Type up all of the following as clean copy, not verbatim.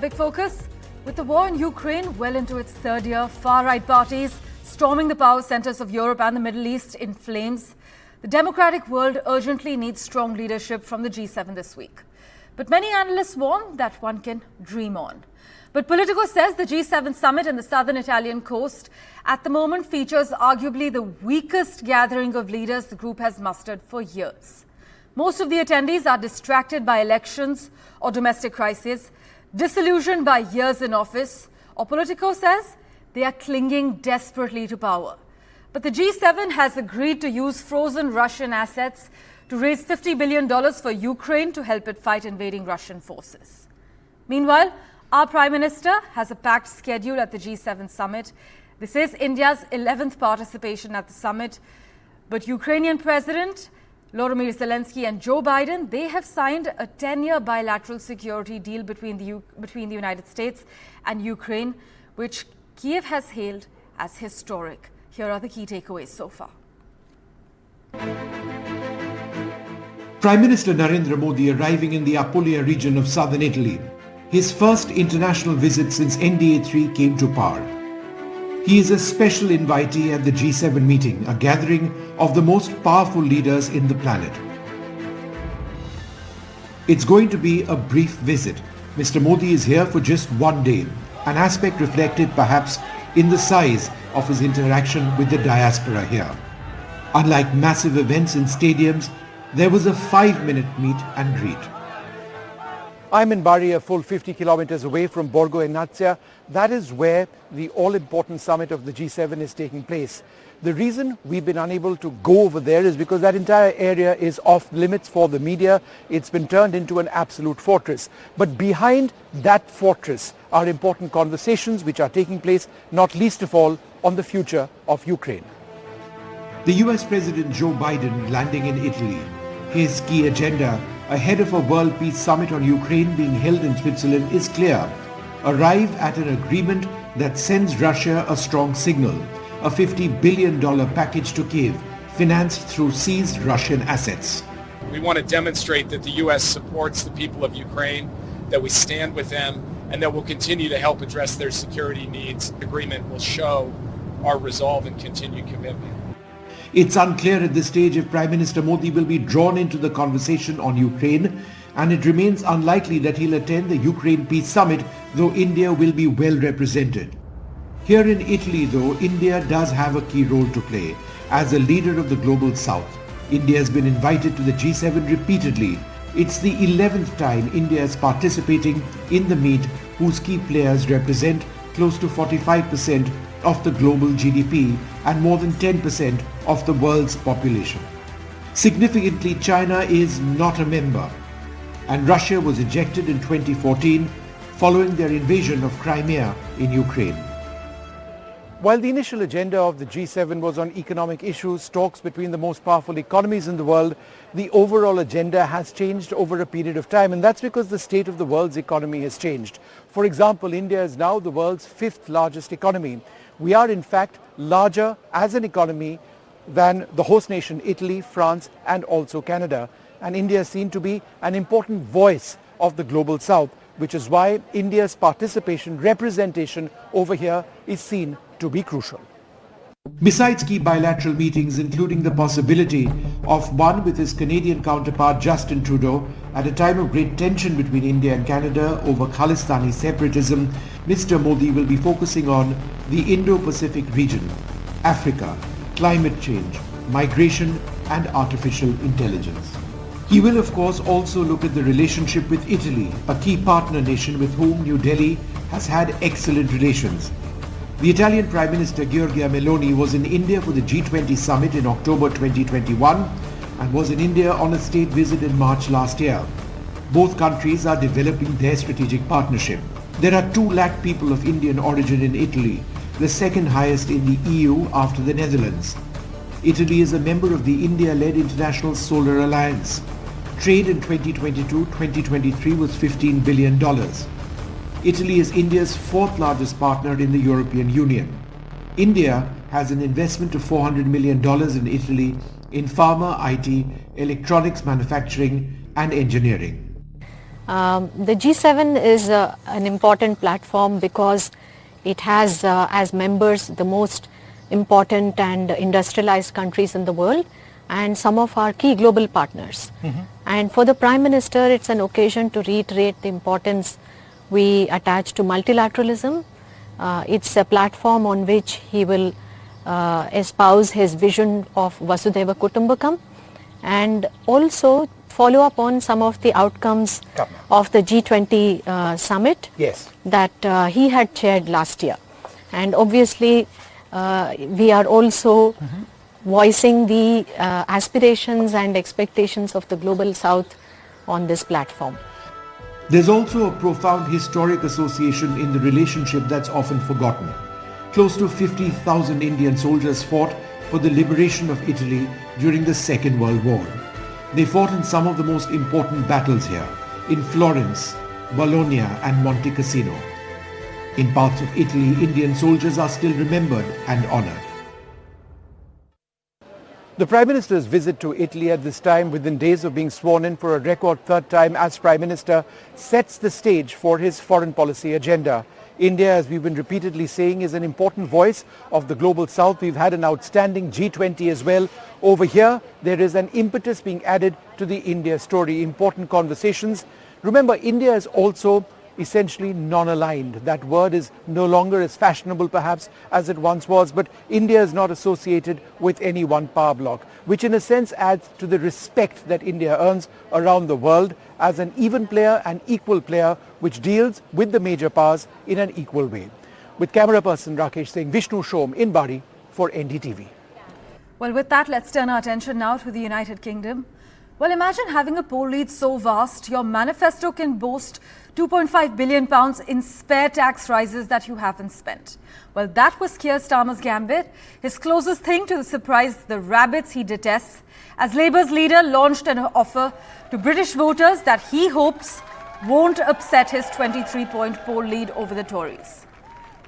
big focus. With the war in Ukraine well into its third year, far-right parties storming the power centers of Europe and the Middle East in flames, the democratic world urgently needs strong leadership from the G7 this week. But many analysts warn that one can dream on. But Politico says the G7 summit in the southern Italian coast at the moment features arguably the weakest gathering of leaders the group has mustered for years. Most of the attendees are distracted by elections or domestic crises, disillusioned by years in office, or Politico says they are clinging desperately to power. But the G7 has agreed to use frozen Russian assets to raise $50 billion for Ukraine to help it fight invading Russian forces. Meanwhile, our Prime Minister has a packed schedule at the G7 summit. This is India's 11th participation at the summit. But Ukrainian President Volodymyr Zelensky and Joe Biden, they have signed a 10-year bilateral security deal between the United States and Ukraine, which Kiev has hailed as historic. Here are the key takeaways so far. Prime Minister Narendra Modi arriving in the Apulia region of southern Italy. His first international visit since NDTV came to power. He is a special invitee at the G7 meeting, a gathering of the most powerful leaders in the planet. It's going to be a brief visit. Mr. Modi is here for just one day, an aspect reflected perhaps in the size of his interaction with the diaspora here. Unlike massive events in stadiums, there was a 5-minute meet and greet. I'm in Bari, a full 50 kilometers away from Borgo Egnazia. That is where the all-important summit of the G7 is taking place. The reason we've been unable to go over there is because that entire area is off limits for the media. It's been turned into an absolute fortress. But behind that fortress are important conversations which are taking place, not least of all on the future of Ukraine. The US President Joe Biden landing in Italy. His key agenda ahead of a World Peace Summit on Ukraine being held in Switzerland is clear. Arrive at an agreement that sends Russia a strong signal. A $50 billion package to Kiev, financed through seized Russian assets. We want to demonstrate that the U.S. supports the people of Ukraine, that we stand with them, and that we'll continue to help address their security needs. The agreement will show our resolve and continued commitment. It's unclear at this stage if Prime Minister Modi will be drawn into the conversation on Ukraine, and it remains unlikely that he'll attend the Ukraine Peace Summit, though India will be well represented. Here in Italy, though, India does have a key role to play. As a leader of the global south, India has been invited to the G7 repeatedly. It's the 11th time India is participating in the meet, whose key players represent close to 45% of the global GDP and more than 10% of the world's population. Significantly, China is not a member, and Russia was ejected in 2014 following their invasion of Crimea in Ukraine. While the initial agenda of the G7 was on economic issues, talks between the most powerful economies in the world, the overall agenda has changed over a period of time, and that's because the state of the world's economy has changed. For example, India is now the world's 5th largest economy. We are in fact larger as an economy than the host nation Italy, France and also Canada. And India is seen to be an important voice of the global south, which is why India's participation, representation over here is seen to be crucial. Besides key bilateral meetings, including the possibility of one with his Canadian counterpart Justin Trudeau at a time of great tension between India and Canada over Khalistani separatism, Mr. Modi will be focusing on the Indo-Pacific region, Africa, climate change, migration and artificial intelligence. He will of course also look at the relationship with Italy, a key partner nation with whom New Delhi has had excellent relations. The Italian Prime Minister Giorgia Meloni was in India for the G20 summit in October 2021 and was in India on a state visit in March last year. Both countries are developing their strategic partnership. There are 2 lakh people of Indian origin in Italy, the second highest in the EU after the Netherlands. Italy is a member of the India-led International Solar Alliance. Trade in 2022-2023 was $15 billion. Italy is India's 4th largest partner in the European Union. India has an investment of $400 million in Italy in pharma, IT, electronics manufacturing and engineering. The G7 is an important platform because it has as members the most important and industrialized countries in the world and some of our key global partners. And for the Prime Minister, it's an occasion to reiterate the importance we attach to multilateralism. It's a platform on which he will espouse his vision of Vasudhaiva Kutumbakam and also follow up on some of the outcomes of the G20 summit that he had chaired last year. And obviously, we are also voicing the aspirations and expectations of the Global South on this platform. There's also a profound historic association in the relationship that's often forgotten. Close to 50,000 Indian soldiers fought for the liberation of Italy during the Second World War. They fought in some of the most important battles here, in Florence, Bologna and Monte Cassino. In parts of Italy, Indian soldiers are still remembered and honoured. The Prime Minister's visit to Italy at this time, within days of being sworn in for a record third time as Prime Minister, sets the stage for his foreign policy agenda. India, as we've been repeatedly saying, is an important voice of the Global South. We've had an outstanding G20 as well. Over here, there is an impetus being added to the India story, important conversations. Remember, India is also essentially non-aligned. That word is no longer as fashionable perhaps as it once was, but India is not associated with any one power bloc, which in a sense adds to the respect that India earns around the world as an even player and equal player which deals with the major powers in an equal way. With camera person Rakesh Singh, Vishnu Shom in Bari for NDTV. Well, with that, let's turn our attention now to the United Kingdom. Well, imagine having a poll lead so vast, your manifesto can boast £2.5 billion in spare tax rises that you haven't spent. Well, that was Keir Starmer's gambit, his closest thing to surprise the rabbits he detests, as Labour's leader launched an offer to British voters that he hopes won't upset his 23-point poll lead over the Tories.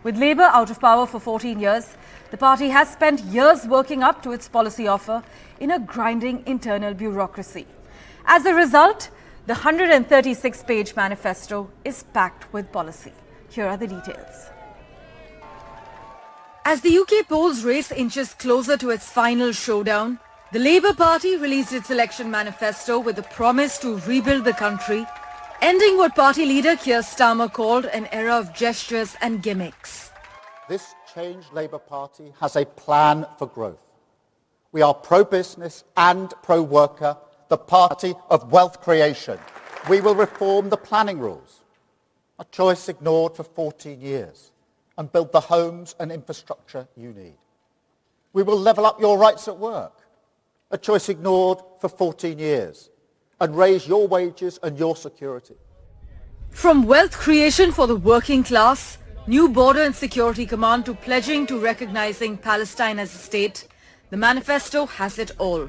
With Labour out of power for 14 years, the party has spent years working up to its policy offer in a grinding internal bureaucracy. As a result, the 136-page manifesto is packed with policy. Here are the details. As the UK polls race inches closer to its final showdown, the Labour Party released its election manifesto with a promise to rebuild the country, ending what party leader Keir Starmer called an era of gestures and gimmicks. This changed Labour Party has a plan for growth. We are pro-business and pro-worker, the party of wealth creation. We will reform the planning rules, a choice ignored for 14 years, and build the homes and infrastructure you need. We will level up your rights at work, a choice ignored for 14 years, and raise your wages and your security. From wealth creation for the working class, new border and security command to pledging to recognizing Palestine as a state, the manifesto has it all.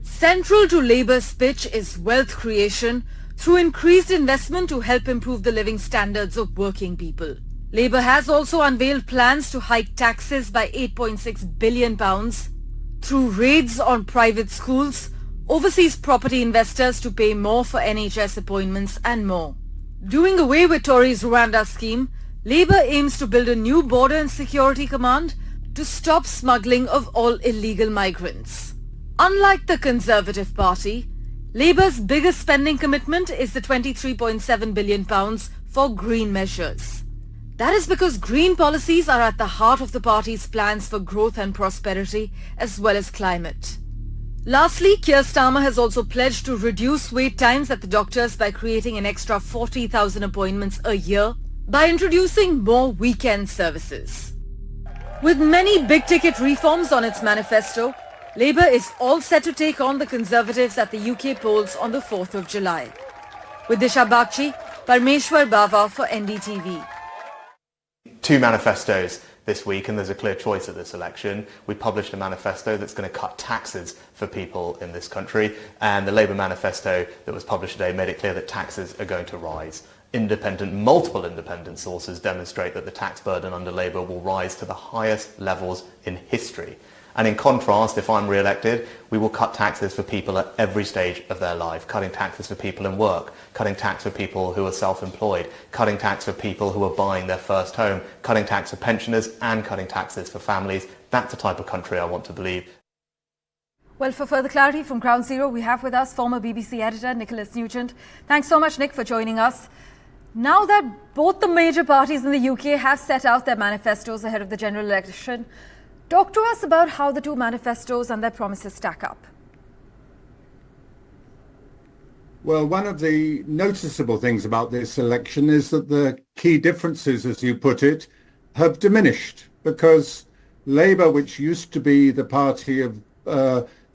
Central to Labour's pitch is wealth creation through increased investment to help improve the living standards of working people. Labour has also unveiled plans to hike taxes by £8.6 billion through raids on private schools, overseas property investors to pay more for NHS appointments and more. Doing away with Tories' Rwanda scheme, Labour aims to build a new border and security command to stop smuggling of all illegal migrants. Unlike the Conservative Party, Labour's biggest spending commitment is the £23.7 billion for green measures. That is because green policies are at the heart of the party's plans for growth and prosperity as well as climate. Lastly, Keir Starmer has also pledged to reduce wait times at the doctors by creating an extra 40,000 appointments a year by introducing more weekend services. With many big-ticket reforms on its manifesto, Labour is all set to take on the Conservatives at the UK polls on the 4th of July. With Disha Bagchi, Parmeshwar Bawa for NDTV. Two manifestos this week, and there's a clear choice at this election. We published a manifesto that's going to cut taxes for people in this country, and the Labour manifesto that was published today made it clear that taxes are going to rise. Multiple independent sources demonstrate that the tax burden under Labour will rise to the highest levels in history. And in contrast, if I'm re-elected, we will cut taxes for people at every stage of their life, cutting taxes for people in work, cutting tax for people who are self-employed, cutting tax for people who are buying their first home, cutting tax for pensioners and cutting taxes for families. That's the type of country I want to believe. Well, for further clarity from Ground Zero, we have with us former BBC editor Nicholas Nugent. Thanks so much, Nick, for joining us. Now that both the major parties in the UK have set out their manifestos ahead of the general election, talk to us about how the two manifestos and their promises stack up. Well, one of the noticeable things about this election is that the key differences, as you put it, have diminished, because Labour, which used to be the party of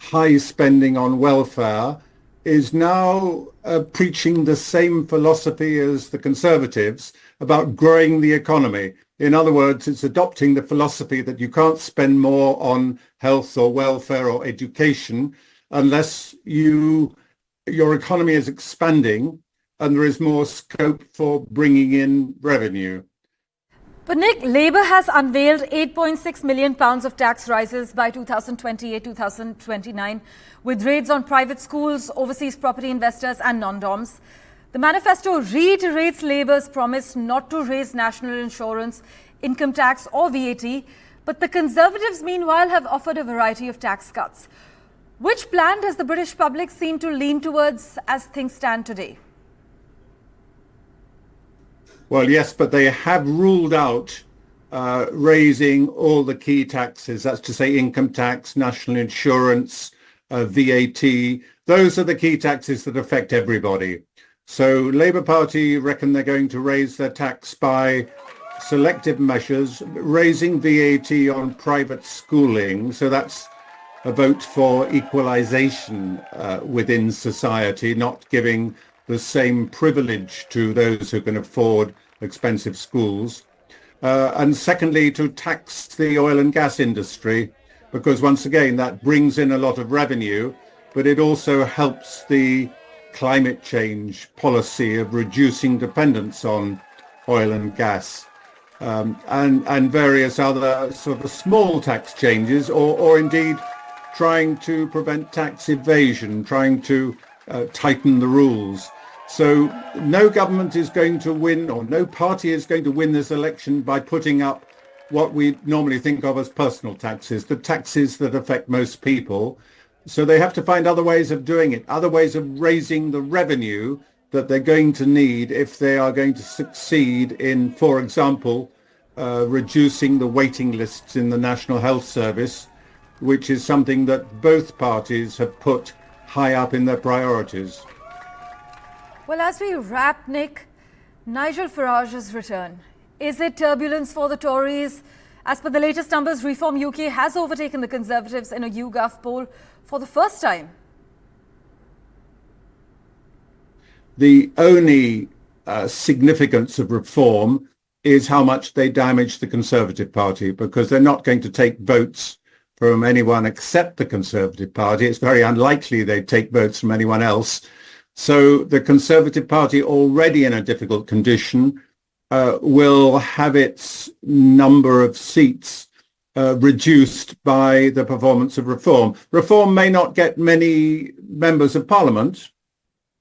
high spending on welfare, is now preaching the same philosophy as the Conservatives about growing the economy. In other words, it's adopting the philosophy that you can't spend more on health or welfare or education unless your economy is expanding and there is more scope for bringing in revenue. But Nick, Labour has unveiled £8.6 million of tax rises by 2028-2029, with raids on private schools, overseas property investors and non-doms. The manifesto reiterates Labour's promise not to raise national insurance, income tax or VAT, but the Conservatives meanwhile have offered a variety of tax cuts. Which plan does the British public seem to lean towards as things stand today? Well, yes, but they have ruled out raising all the key taxes. That's to say income tax, national insurance, VAT. Those are the key taxes that affect everybody. So Labour Party reckon they're going to raise their tax by selective measures, raising VAT on private schooling. So that's a vote for equalisation within society, not giving the same privilege to those who can afford expensive schools. And secondly, to tax the oil and gas industry, because once again, that brings in a lot of revenue, but it also helps the climate change policy of reducing dependence on oil and gas, and various other sort of small tax changes, or indeed trying to prevent tax evasion, trying to tighten the rules. So no government is going to win, or no party is going to win this election by putting up what we normally think of as personal taxes, the taxes that affect most people. So they have to find other ways of doing it, other ways of raising the revenue that they're going to need if they are going to succeed in, for example, reducing the waiting lists in the National Health Service, which is something that both parties have put high up in their priorities. Well, as we wrap, Nick, Nigel Farage's return. Is it turbulence for the Tories? As per the latest numbers, Reform UK has overtaken the Conservatives in a YouGov poll for the first time. The only significance of Reform is how much they damage the Conservative Party, because they're not going to take votes from anyone except the Conservative Party. It's very unlikely they'd take votes from anyone else. So the Conservative Party, already in a difficult condition, will have its number of seats reduced by the performance of Reform. Reform may not get many members of Parliament,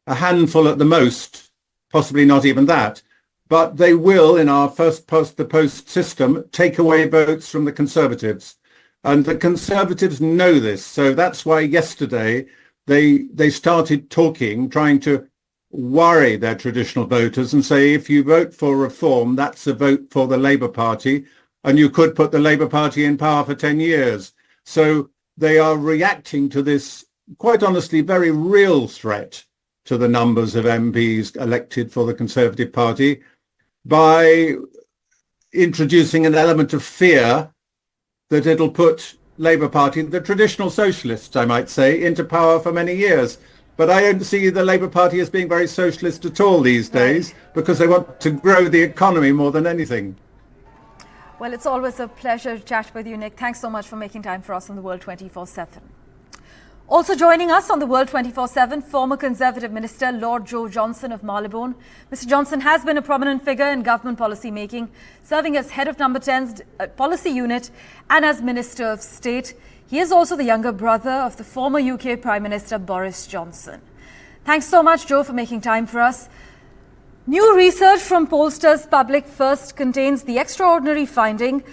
a handful at the most, possibly not even that, but they will, in our first past the post system, take away votes from the Conservatives. And the Conservatives know this, so that's why yesterday they started talking, trying to worry their traditional voters and say, if you vote for Reform, that's a vote for the Labour Party, and you could put the Labour Party in power for 10 years. So they are reacting to this, quite honestly, very real threat to the numbers of MPs elected for the Conservative Party by introducing an element of fear that it'll put Labour Party, the traditional socialists, I might say, into power for many years. But I don't see the Labour Party as being very socialist at all these days, because they want to grow the economy more than anything. Well, it's always a pleasure to chat with you, Nick. Thanks so much for making time for us on the World 24/7. Also joining us on the World 24/7, former Conservative Minister Lord Joe Johnson of Marylebone. Mr. Johnson has been a prominent figure in government policy making, serving as head of Number 10's policy unit and as Minister of State. He is also the younger brother of the former UK Prime Minister Boris Johnson. Thanks so much, Joe, for making time for us. New research from pollsters Public First contains the extraordinary finding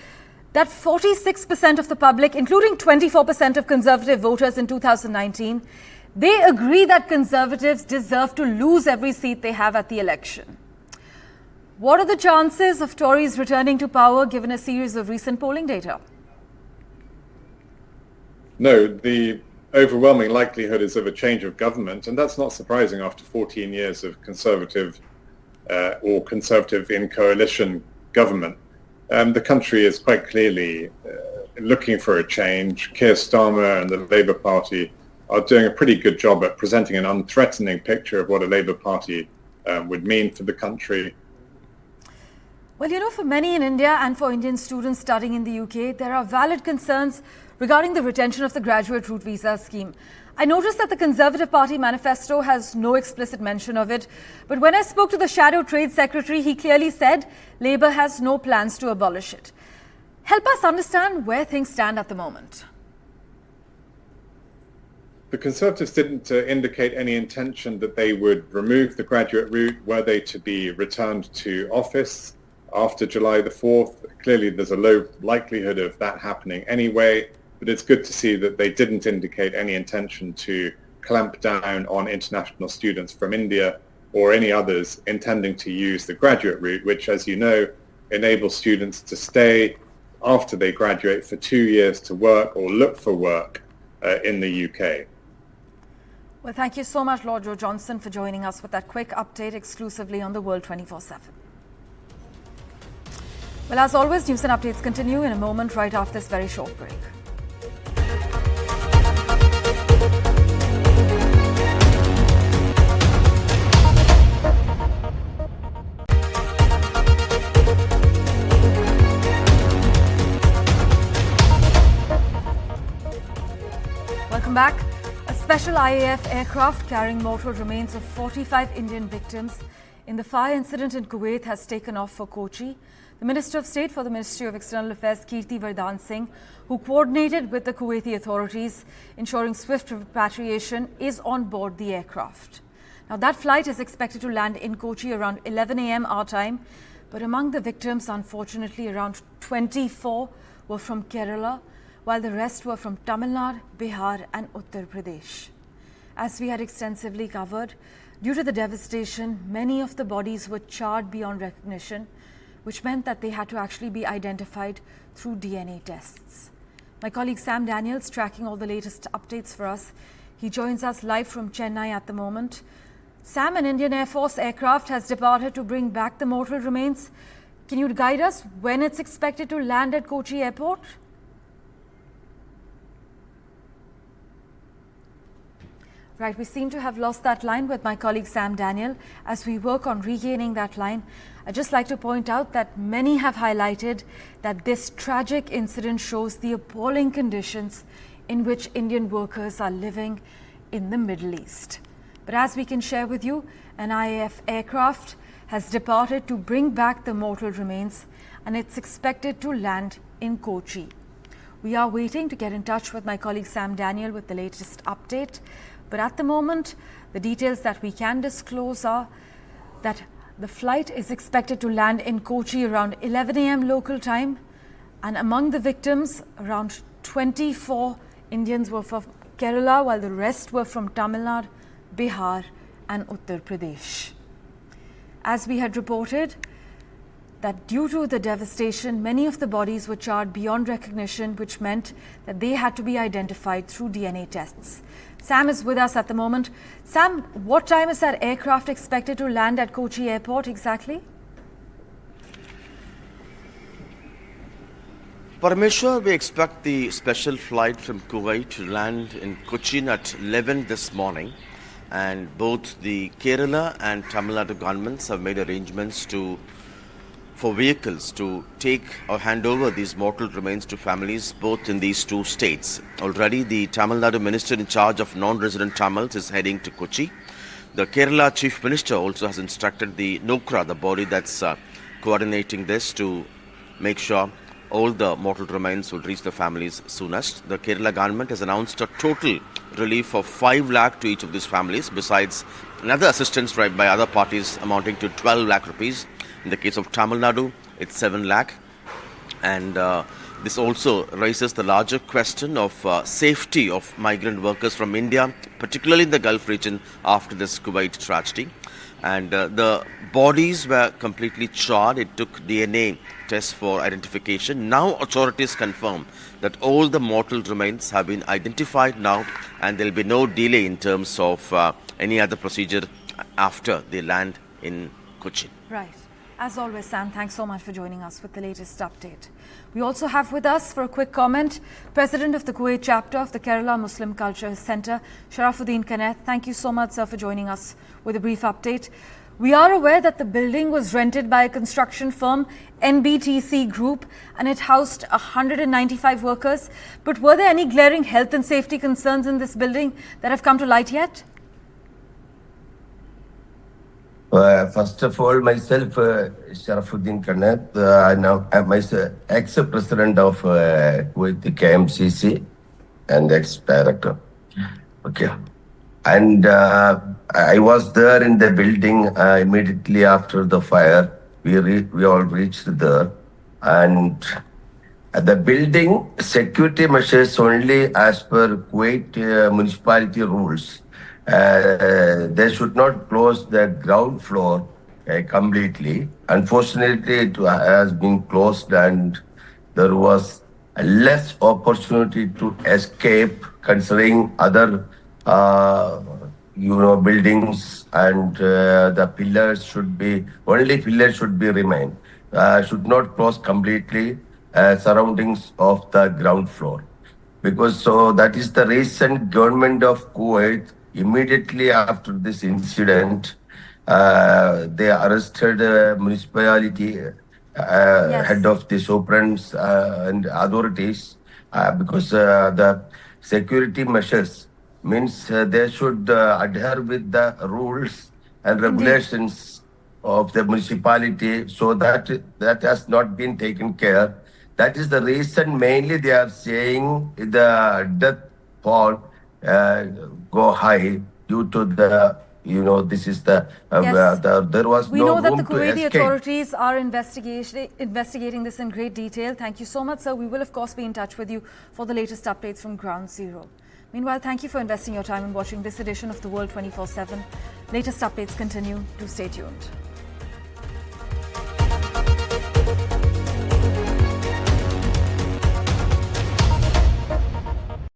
that 46% of the public, including 24% of Conservative voters in 2019, they agree that Conservatives deserve to lose every seat they have at the election. What are the chances of Tories returning to power given a series of recent polling data? No, the overwhelming likelihood is of a change of government, and that's not surprising after 14 years of Conservative or Conservative in coalition government. The country is quite clearly looking for a change. Keir Starmer and the Labour Party are doing a pretty good job at presenting an unthreatening picture of what a Labour Party would mean for the country. Well, you know, for many in India and for Indian students studying in the UK, there are valid concerns regarding the retention of the graduate route visa scheme. I noticed that the Conservative Party manifesto has no explicit mention of it, but when I spoke to the Shadow Trade Secretary, he clearly said Labour has no plans to abolish it. Help us understand where things stand at the moment. The Conservatives didn't indicate any intention that they would remove the graduate route were they to be returned to office after July the 4th. Clearly, there's a low likelihood of that happening anyway, but it's good to see that they didn't indicate any intention to clamp down on international students from India or any others intending to use the graduate route, which, as you know, enables students to stay after they graduate for 2 years to work or look for work in the UK. Well, thank you so much, Lord Joe Johnson, for joining us with that quick update exclusively on the World 24/7. Well, as always, news and updates continue in a moment right after this very short break. Welcome back. A special IAF aircraft carrying mortal remains of 45 Indian victims in the fire incident in Kuwait has taken off for Kochi. The Minister of State for the Ministry of External Affairs, Kirti Vardhan Singh, who coordinated with the Kuwaiti authorities ensuring swift repatriation, is on board the aircraft. Now, that flight is expected to land in Kochi around 11 a.m. our time, but among the victims, unfortunately, around 24 were from Kerala, while the rest were from Tamil Nadu, Bihar and Uttar Pradesh. As we had extensively covered, due to the devastation, many of the bodies were charred beyond recognition, which meant that they had to actually be identified through DNA tests. My colleague Sam Daniels tracking all the latest updates for us. He joins us live from Chennai at the moment. Sam, an Indian Air Force aircraft has departed to bring back the mortal remains. Can you guide us when it's expected to land at Kochi Airport? Right, we seem to have lost that line with my colleague Sam Daniel. As we work on regaining that line, I'd just like to point out that many have highlighted that this tragic incident shows the appalling conditions in which Indian workers are living in the Middle East. But as we can share with you, an IAF aircraft has departed to bring back the mortal remains, and it's expected to land in Kochi. We are waiting to get in touch with my colleague Sam Daniel with the latest update. But at the moment, the details that we can disclose are that the flight is expected to land in Kochi around 11 a.m. local time. And among the victims, around 24 Indians were from Kerala, while the rest were from Tamil Nadu, Bihar and Uttar Pradesh. As we had reported, that due to the devastation, many of the bodies were charred beyond recognition, which meant that they had to be identified through DNA tests. Sam is with us at the moment. Sam, what time is that aircraft expected to land at Kochi Airport exactly? Parmeshwar, we expect the special flight from Kuwait to land in Cochin at 11 this morning. And both the Kerala and Tamil Nadu governments have made arrangements for vehicles to take or hand over these mortal remains to families both in these two states. Already the Tamil Nadu Minister in charge of non-resident Tamils is heading to Kochi. The Kerala Chief Minister also has instructed the NOCRA, the body that's coordinating this, to make sure all the mortal remains will reach the families soonest. The Kerala government has announced a total relief of 5 lakh to each of these families, besides another assistance by other parties amounting to 12 lakh rupees. In the case of Tamil Nadu, it's 7 lakh. And this also raises the larger question of safety of migrant workers from India, particularly in the Gulf region after this Kuwait tragedy. And the bodies were completely charred. It took DNA tests for identification. Now authorities confirm that all the mortal remains have been identified now, and there will be no delay in terms of any other procedure after they land in Cochin. Right. As always, Sam, thanks so much for joining us with the latest update. We also have with us for a quick comment, President of the Kuwait chapter of the Kerala Muslim Culture Centre, Sharafuddin Kaneth. Thank you so much, sir, for joining us with a brief update. We are aware that the building was rented by a construction firm, NDTV Group, and it housed 195 workers. But were there any glaring health and safety concerns in this building that have come to light yet? First of all, myself, Sharafuddin Kaneth, I'm ex-president of Kuwait KMCC and ex-director. Okay. And I was there in the building immediately after the fire. We all reached there. And the building security measures only as per Kuwait municipality rules. They should not close the ground floor completely. Unfortunately, it has been closed and there was less opportunity to escape considering other buildings, and the pillars should be remain. Should not close completely surroundings of the ground floor. Because so that is the reason government of Kuwait immediately after this incident, they arrested municipality head of the superintendents and authorities because the security measures means they should adhere with the rules and regulations of the municipality, so that has not been taken care. That is the reason mainly they are saying the death toll go high due to the, this is the, there was we no know that room the Kuwaiti to escape. authorities are investigating this in great detail. Thank you so much, sir. We will, of course, be in touch with you for the latest updates from Ground Zero. Meanwhile, thank you for investing your time in watching this edition of The World 24/7. Latest updates continue. Do stay tuned.